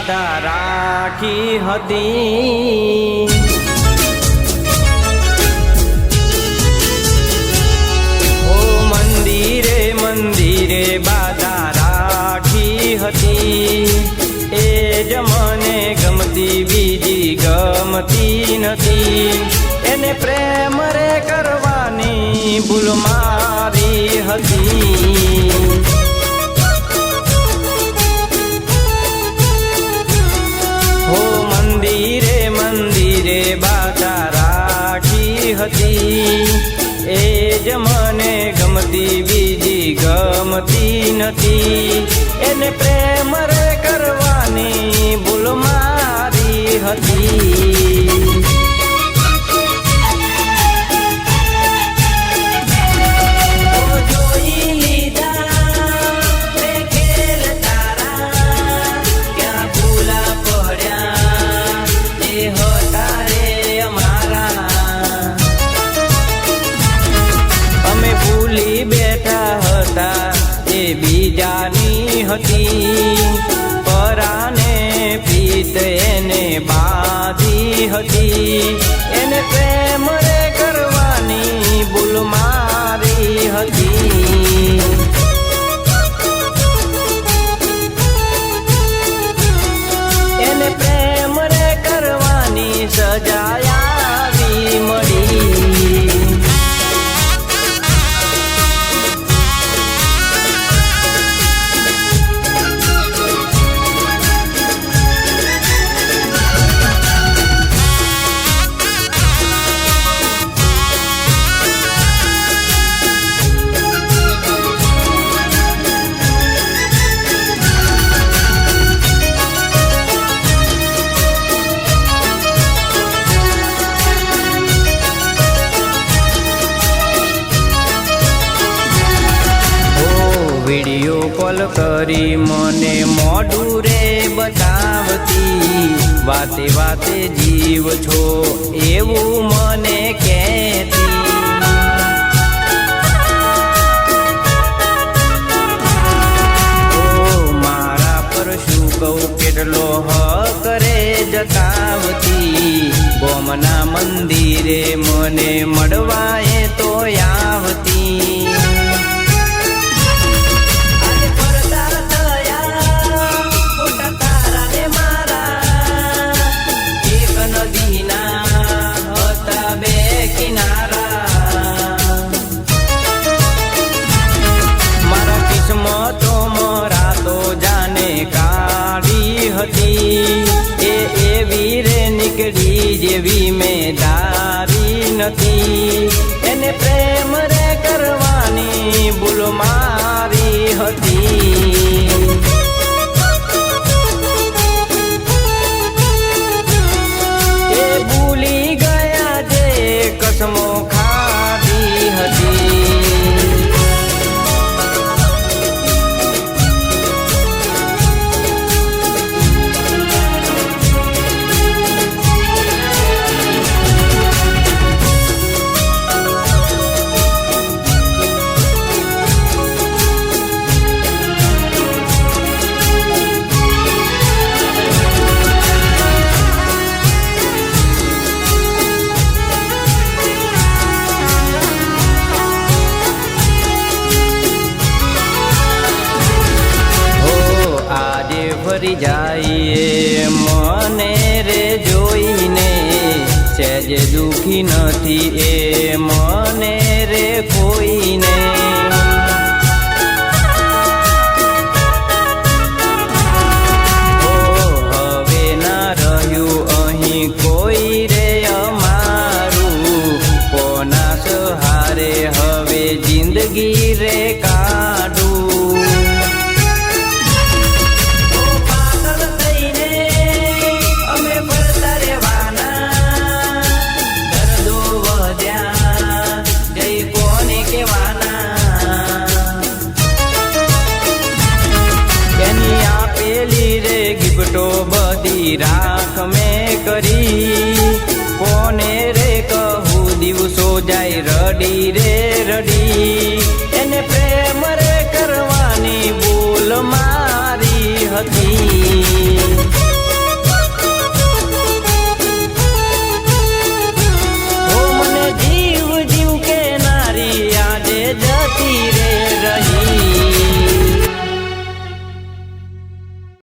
બાધા રાખી હતી। ઓ મંદિરે મંદિરે બાધા રાખી હતી। એ જ મને ગમતી બીજી ગમતી નથી। એને પ્રેમ રે કરવાની ભૂલ મારી હતી। હો મંદિરે મંદિરે બાધા રાખી હતી। એ જ મને ગમતી બીજી ગમતી નથી। એને પ્રેમ રે કરવાની ભૂલ મારી હતી। બીજાની હતી પરાને પ્રીત એને બાંધી હતી। એને પ્રેમ રે કરવાની ભૂલ મારી હતી। એને પ્રેમ રે કરવાની સજા આવી મળી। વિડિયો કોલ કરી મને મોઢું રે બતાવતી। વાતે વાતે જીવ છો એવું મને કહેતી। ઓ મારા પર શું કહું કેટલો હક રે જતાવતી। ગોમના મંદિરે મને મળવાએ તો આવતી। એ એવી રે નીકળી જેવી મેં ધારી નથી। એને પ્રેમ રે કરવાની ભૂલ મારી હતી। એ ભૂલી ગયા જે કસમો ખાધી હતી। ફરી જાય મને રે જોઈને સહેજ દુખી નથી એ મને રે કોઈને। હવે ના રહ્યું અહીં કોઈ રે અમારું। કોના સહારે હવે જિંદગી રે કાઢું। બધી રાખ મેં કરી કોને રે કહું દિવસો જાય રડી રે